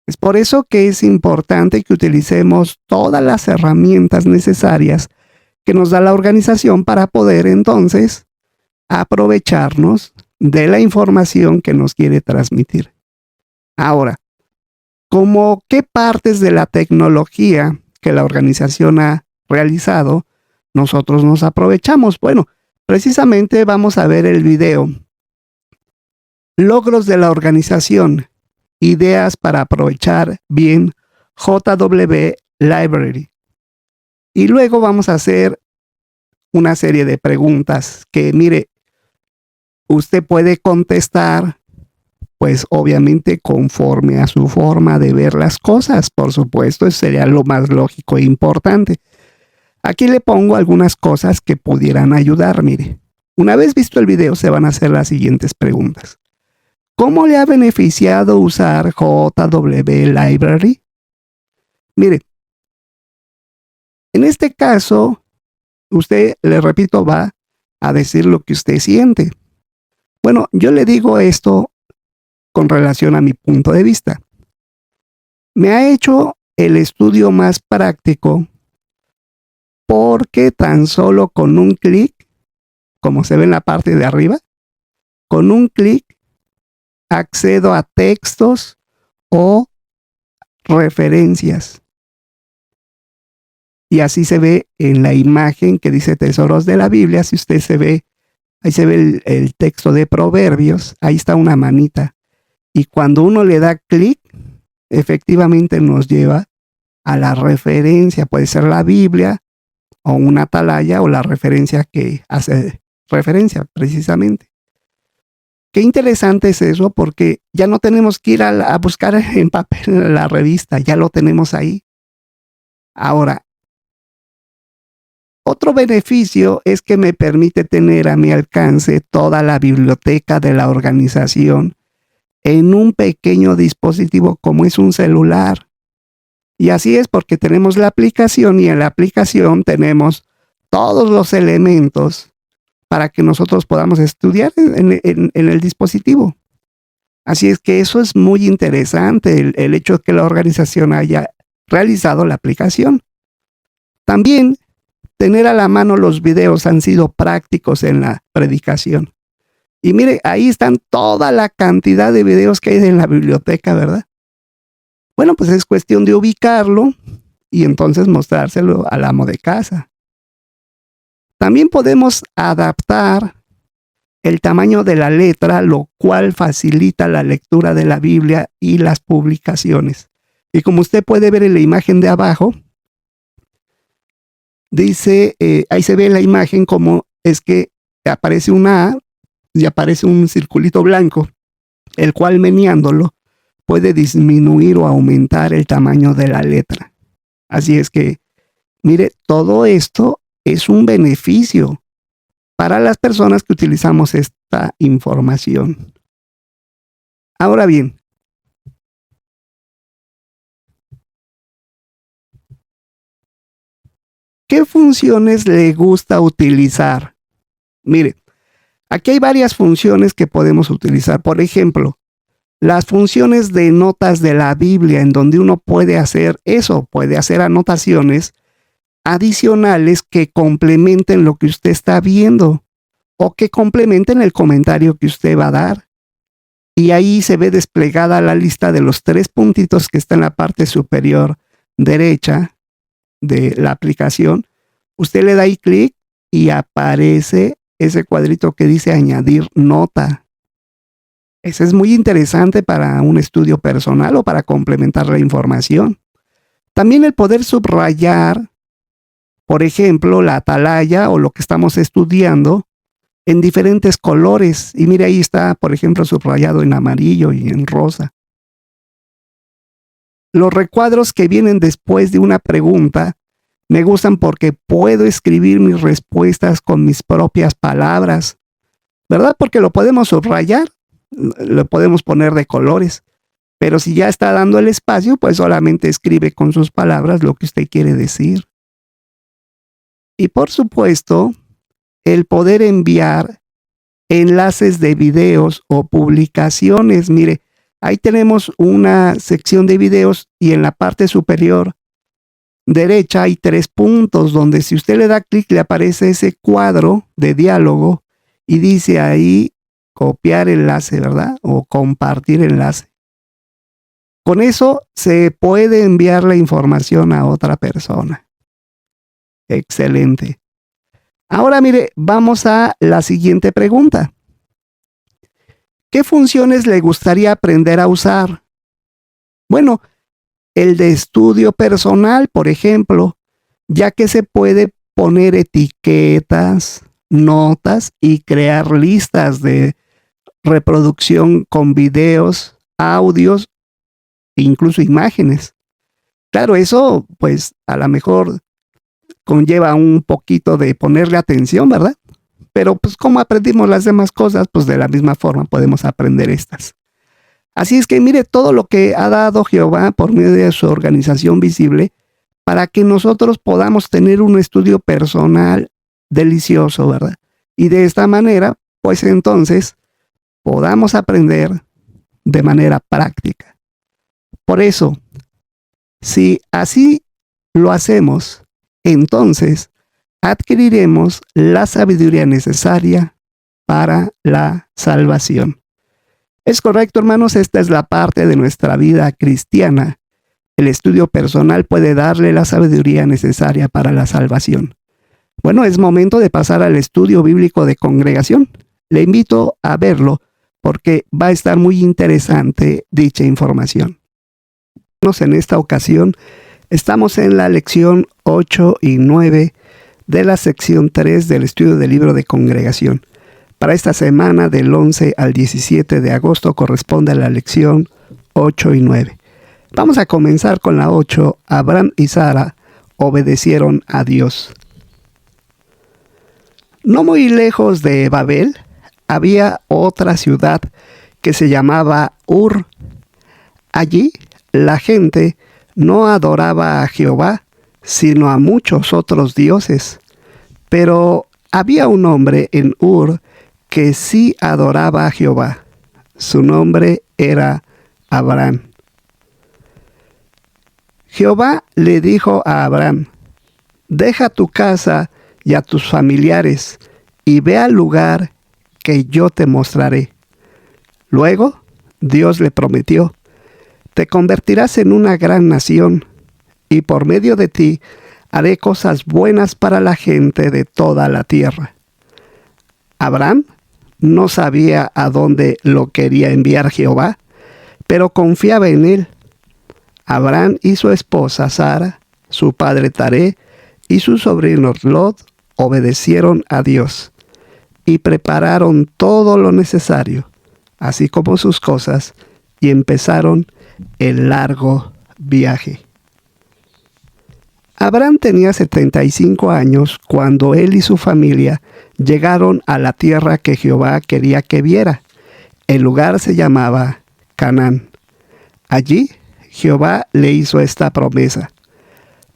Speaker 1: Es por eso que es importante que utilicemos todas las herramientas necesarias que nos da la organización para poder entonces aprovecharnos de la información que nos quiere transmitir. Ahora, ¿cómo qué partes de la tecnología que la organización ha realizado nosotros nos aprovechamos? Bueno, precisamente vamos a ver el video. Logros de la organización, ideas para aprovechar bien JW Library. Y luego vamos a hacer una serie de preguntas que, mire, usted puede contestar, pues obviamente conforme a su forma de ver las cosas, por supuesto, eso sería lo más lógico e importante. Aquí le pongo algunas cosas que pudieran ayudar, mire. Una vez visto el video, se van a hacer las siguientes preguntas. ¿Cómo le ha beneficiado usar JW Library? Mire, en este caso, usted, le repito, va a decir lo que usted siente. Bueno, yo le digo esto con relación a mi punto de vista. Me ha hecho el estudio más práctico porque tan solo con un clic, como se ve en la parte de arriba, con un clic accedo a textos o referencias. Y así se ve en la imagen que dice Tesoros de la Biblia. Si usted se ve, ahí se ve el texto de Proverbios, ahí está una manita. Y cuando uno le da clic, efectivamente nos lleva a la referencia. Puede ser la Biblia o una atalaya o la referencia que hace referencia precisamente. Qué interesante es eso, porque ya no tenemos que ir a buscar en papel la revista, ya lo tenemos ahí. Ahora, otro beneficio es que me permite tener a mi alcance toda la biblioteca de la organización en un pequeño dispositivo como es un celular. Y así es porque tenemos la aplicación y en la aplicación tenemos todos los elementos para que nosotros podamos estudiar en el dispositivo. Así es que eso es muy interesante, el hecho de que la organización haya realizado la aplicación. También tener a la mano los videos han sido prácticos en la predicación. Y mire, ahí están toda la cantidad de videos que hay en la biblioteca, ¿verdad? Bueno, pues es cuestión de ubicarlo y entonces mostrárselo al amo de casa. También podemos adaptar el tamaño de la letra, lo cual facilita la lectura de la Biblia y las publicaciones. Y como usted puede ver en la imagen de abajo, dice, ahí se ve la imagen como es que aparece una A y aparece un circulito blanco, el cual meneándolo puede disminuir o aumentar el tamaño de la letra. Así es que, mire, todo esto es un beneficio para las personas que utilizamos esta información. Ahora bien, ¿qué funciones le gusta utilizar? Mire, aquí hay varias funciones que podemos utilizar. Por ejemplo, las funciones de notas de la Biblia, en donde uno puede hacer eso, puede hacer anotaciones adicionales que complementen lo que usted está viendo o que complementen el comentario que usted va a dar. Y ahí se ve desplegada la lista de los 3 puntitos que está en la parte superior derecha de la aplicación. Usted le da ahí clic y aparece ese cuadrito que dice añadir nota. Ese es muy interesante para un estudio personal o para complementar la información. También el poder subrayar, por ejemplo, la atalaya o lo que estamos estudiando en diferentes colores. Y mire, ahí está, por ejemplo, subrayado en amarillo y en rosa. Los recuadros que vienen después de una pregunta me gustan porque puedo escribir mis respuestas con mis propias palabras, ¿verdad? Porque lo podemos subrayar, lo podemos poner de colores, pero si ya está dando el espacio, pues solamente escribe con sus palabras lo que usted quiere decir. Y por supuesto, el poder enviar enlaces de videos o publicaciones. Mire, ahí tenemos una sección de videos y en la parte superior derecha hay 3 puntos donde si usted le da clic le aparece ese cuadro de diálogo y dice ahí copiar enlace, ¿verdad? O compartir enlace. Con eso se puede enviar la información a otra persona. Excelente. Ahora mire, vamos a la siguiente pregunta. ¿Qué funciones le gustaría aprender a usar? Bueno, el de estudio personal, por ejemplo, ya que se puede poner etiquetas, notas y crear listas de reproducción con videos, audios e incluso imágenes. Claro, eso pues a lo mejor conlleva un poquito de ponerle atención, ¿verdad? Pero pues como aprendimos las demás cosas, pues de la misma forma podemos aprender estas. Así es que mire todo lo que ha dado Jehová por medio de su organización visible para que nosotros podamos tener un estudio personal delicioso, ¿verdad? Y de esta manera, pues entonces podamos aprender de manera práctica. Por eso, si así lo hacemos, entonces adquiriremos la sabiduría necesaria para la salvación. Es correcto, hermanos, esta es la parte de nuestra vida cristiana. El estudio personal puede darle la sabiduría necesaria para la salvación. Bueno, es momento de pasar al estudio bíblico de congregación. Le invito a verlo porque va a estar muy interesante dicha información. En esta ocasión estamos en la lección 8 y 9 de la sección 3 del estudio del libro de congregación. Para esta semana del 11 al 17 de agosto corresponde a la lección 8 y 9. Vamos a comenzar con la 8. Abraham y Sara obedecieron a Dios. No muy lejos de Babel había otra ciudad que se llamaba Ur. Allí la gente no adoraba a Jehová, sino a muchos otros dioses. Pero había un hombre en Ur que sí adoraba a Jehová. Su nombre era Abraham. Jehová le dijo a Abraham: deja tu casa y a tus familiares y ve al lugar que yo te mostraré. Luego Dios le prometió: te convertirás en una gran nación y por medio de ti haré cosas buenas para la gente de toda la tierra. Abraham no sabía a dónde lo quería enviar Jehová, pero confiaba en él. Abraham y su esposa Sara, su padre Taré y su sobrino Lot obedecieron a Dios y prepararon todo lo necesario, así como sus cosas, y empezaron el largo viaje. Abraham tenía 75 años cuando él y su familia llegaron a la tierra que Jehová quería que viera. El lugar se llamaba Canaán. Allí Jehová le hizo esta promesa: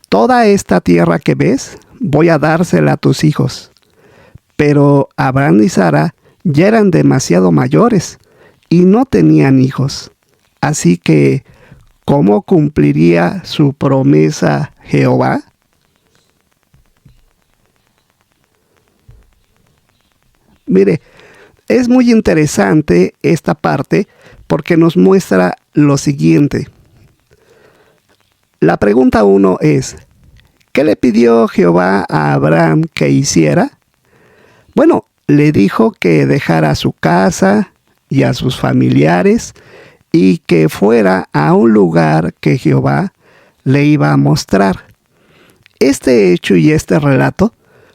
Speaker 1: toda esta tierra que ves, voy a dársela a tus hijos. Pero Abraham y Sara ya eran demasiado mayores y no tenían hijos. Así que, ¿cómo cumpliría su promesa Jehová? Mire, es muy interesante esta parte porque nos muestra lo siguiente. La pregunta 1 es: ¿qué le pidió Jehová a Abraham que hiciera? Bueno, le dijo que dejara su casa y a sus familiares y que fuera a un lugar que Jehová le iba a mostrar. Este hecho y este relato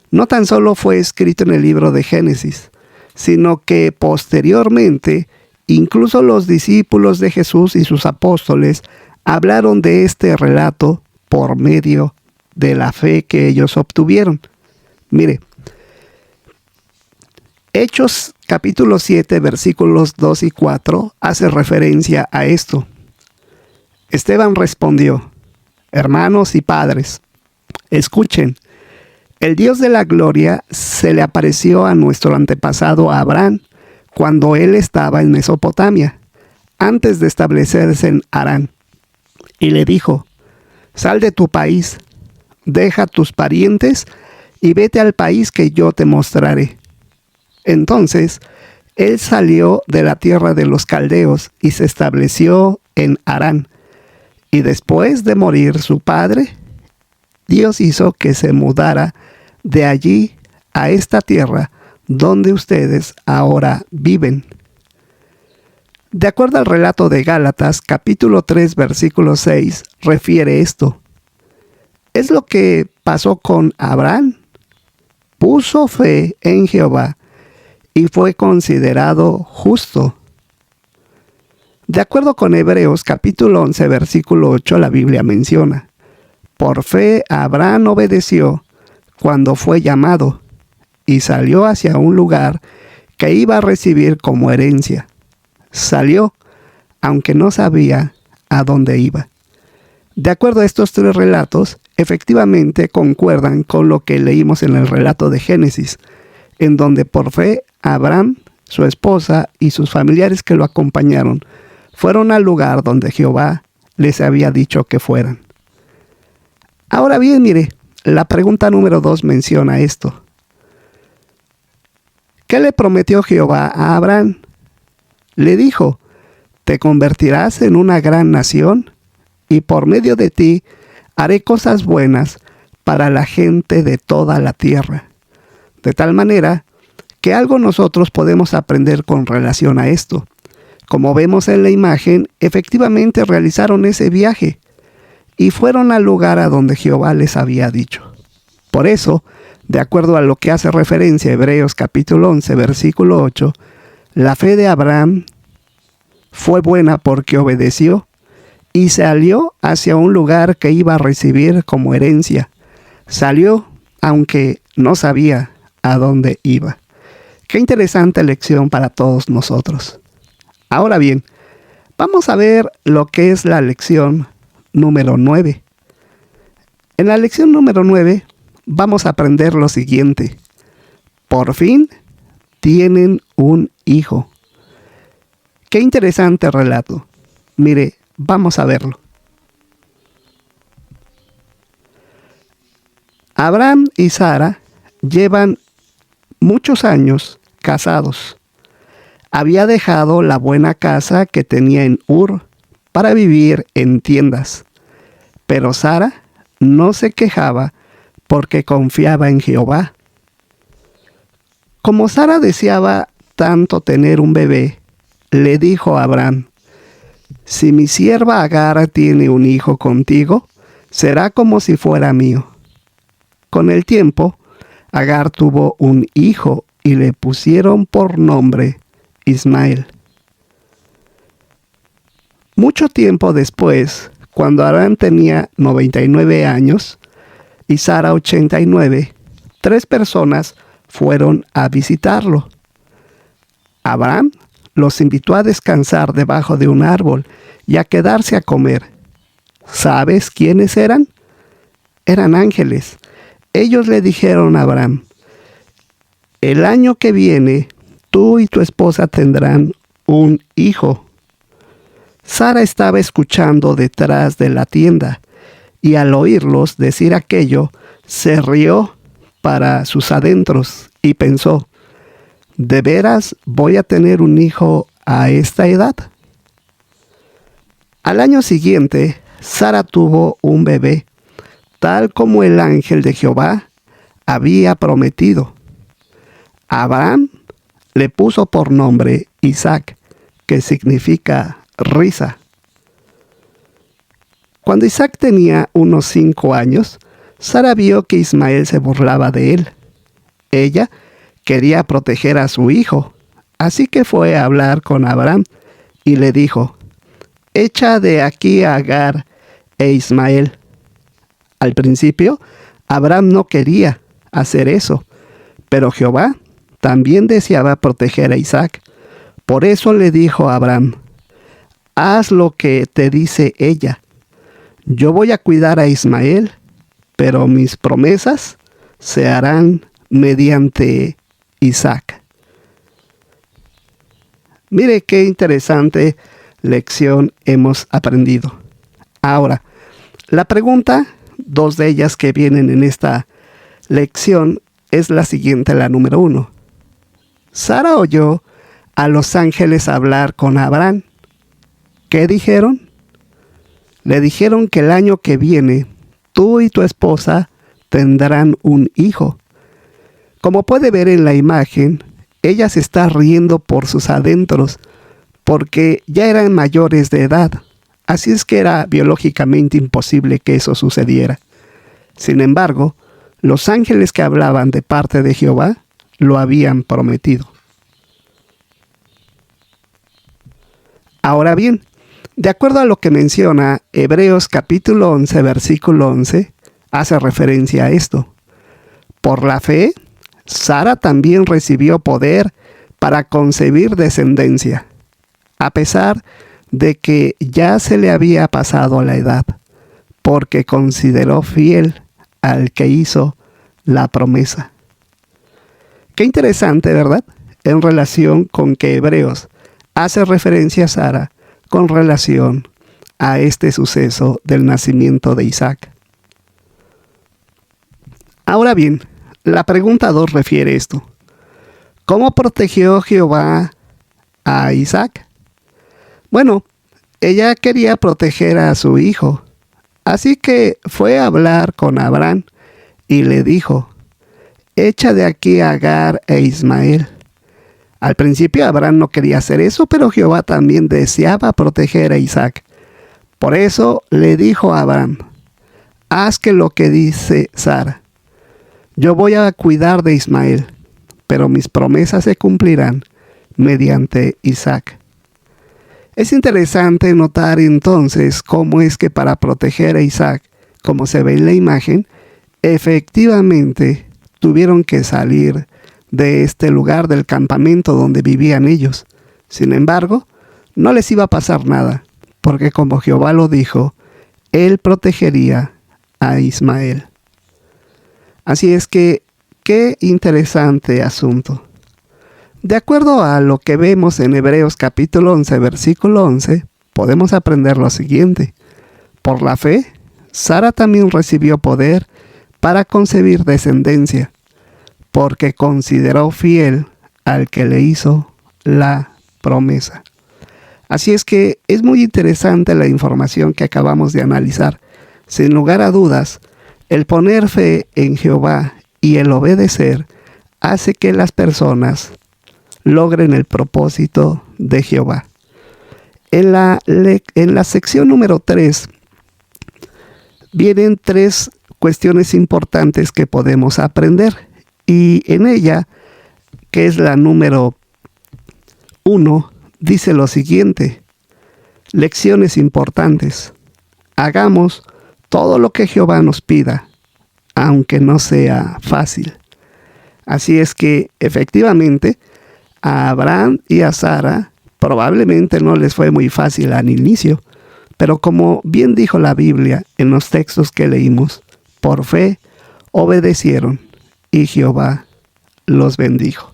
Speaker 1: no tan solo fue escrito en el libro de Génesis, sino que posteriormente, incluso los discípulos de Jesús y sus apóstoles hablaron de este relato por medio de la fe que ellos obtuvieron. Mire, Hechos capítulo 7, versículos 2 y 4 hace referencia a esto. Esteban respondió: hermanos y padres, escuchen, el Dios de la gloria se le apareció a nuestro antepasado Abraham cuando él estaba en Mesopotamia, antes de establecerse en Harán, y le dijo: sal de tu país, deja tus parientes y vete al país que yo te mostraré. Entonces, él salió de la tierra de los caldeos y se estableció en Harán. Y después de morir su padre, Dios hizo que se mudara de allí a esta tierra donde ustedes ahora viven. De acuerdo al relato de Gálatas, capítulo 3, versículo 6, refiere esto. Es lo que pasó con Abraham. Puso fe en Jehová y fue considerado justo. De acuerdo con Hebreos capítulo 11, versículo 8, la Biblia menciona: por fe Abraham obedeció cuando fue llamado y salió hacia un lugar que iba a recibir como herencia. Salió, aunque no sabía a dónde iba. De acuerdo a estos tres relatos, efectivamente concuerdan con lo que leímos en el relato de Génesis, en donde por fe Abraham, su esposa y sus familiares que lo acompañaron fueron al lugar donde Jehová les había dicho que fueran. Ahora bien, mire, la pregunta número 2 menciona esto. ¿Qué le prometió Jehová a Abraham? Le dijo: te convertirás en una gran nación y por medio de ti haré cosas buenas para la gente de toda la tierra. De tal manera que algo nosotros podemos aprender con relación a esto. Como vemos en la imagen, efectivamente realizaron ese viaje y fueron al lugar a donde Jehová les había dicho. Por eso, de acuerdo a lo que hace referencia a Hebreos capítulo 11, versículo 8, la fe de Abraham fue buena porque obedeció y salió hacia un lugar que iba a recibir como herencia. Salió aunque no sabía a dónde iba. Qué interesante lección para todos nosotros. Ahora bien, vamos a ver lo que es la lección número 9. En la lección número 9 vamos a aprender lo siguiente. Por fin tienen un hijo. Qué interesante relato. Mire, vamos a verlo. Abraham y Sara llevan muchos años casados. Había dejado la buena casa que tenía en Ur para vivir en tiendas. Pero Sara no se quejaba porque confiaba en Jehová. Como Sara deseaba tanto tener un bebé, le dijo a Abraham: si mi sierva Agar tiene un hijo contigo, será como si fuera mío. Con el tiempo, Agar tuvo un hijo y le pusieron por nombre Ismael. Mucho tiempo después, cuando Abraham tenía 99 años y Sara 89, 3 personas fueron a visitarlo. Abraham los invitó a descansar debajo de un árbol y a quedarse a comer. ¿Sabes quiénes eran? Eran ángeles. Ellos le dijeron a Abraham: el año que viene, tú y tu esposa tendrán un hijo. Sara estaba escuchando detrás de la tienda y al oírlos decir aquello, se rió para sus adentros y pensó: ¿de veras voy a tener un hijo a esta edad? Al año siguiente, Sara tuvo un bebé, tal como el ángel de Jehová había prometido. Abraham le puso por nombre Isaac, que significa risa. Cuando Isaac tenía unos 5 años, Sara vio que Ismael se burlaba de él. Ella quería proteger a su hijo. Así que fue a hablar con Abraham y le dijo: echa de aquí a Agar e Ismael. Al principio, Abraham no quería hacer eso, pero Jehová también deseaba proteger a Isaac. Por eso le dijo a Abraham: haz lo que te dice ella. Yo voy a cuidar a Ismael, pero mis promesas se harán mediante Isaac. Mire qué interesante lección hemos aprendido. Ahora, la pregunta, dos de ellas que vienen en esta lección, es la siguiente, la número 1. Sara oyó a los ángeles hablar con Abraham. ¿Qué dijeron? Le dijeron que el año que viene tú y tu esposa tendrán un hijo. Como puede ver en la imagen, ella se está riendo por sus adentros, porque ya eran mayores de edad. Así es que era biológicamente imposible que eso sucediera. Sin embargo, los ángeles que hablaban de parte de Jehová lo habían prometido. Ahora bien, de acuerdo a lo que menciona Hebreos capítulo 11, versículo 11, hace referencia a esto. Por la fe, Sara también recibió poder para concebir descendencia, a pesar de que ya se le había pasado la edad, porque consideró fiel al que hizo la promesa. Qué interesante, ¿verdad? En relación con que Hebreos hace referencia a Sara con relación a este suceso del nacimiento de Isaac. Ahora bien, la pregunta 2 refiere esto. ¿Cómo protegió Jehová a Isaac? Bueno, ella quería proteger a su hijo, así que fue a hablar con Abraham y le dijo: echa de aquí a Agar e Ismael. Al principio Abraham no quería hacer eso, pero Jehová también deseaba proteger a Isaac. Por eso le dijo a Abraham: haz que lo que dice Sara. Yo voy a cuidar de Ismael, pero mis promesas se cumplirán mediante Isaac. Es interesante notar entonces cómo es que para proteger a Isaac, como se ve en la imagen, efectivamente tuvieron que salir de este lugar del campamento donde vivían ellos. Sin embargo, no les iba a pasar nada, porque como Jehová lo dijo, él protegería a Ismael. Así es que, qué interesante asunto. De acuerdo a lo que vemos en Hebreos capítulo 11, versículo 11, podemos aprender lo siguiente. Por la fe, Sara también recibió poder para concebir descendencia, porque consideró fiel al que le hizo la promesa. Así es que es muy interesante la información que acabamos de analizar. Sin lugar a dudas, el poner fe en Jehová y el obedecer hace que las personas logren el propósito de Jehová. En la sección número 3 vienen 3 cuestiones importantes que podemos aprender. Y en ella, que es la número 1, dice lo siguiente: lecciones importantes. Hagamos todo lo que Jehová nos pida, aunque no sea fácil. Así es que, efectivamente, a Abraham y a Sara probablemente no les fue muy fácil al inicio, pero como bien dijo la Biblia en los textos que leímos, por fe obedecieron y Jehová los bendijo.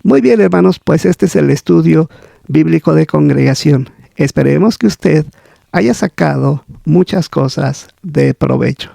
Speaker 1: Muy bien, hermanos, pues este es el estudio bíblico de congregación. Esperemos que usted haya sacado muchas cosas de provecho.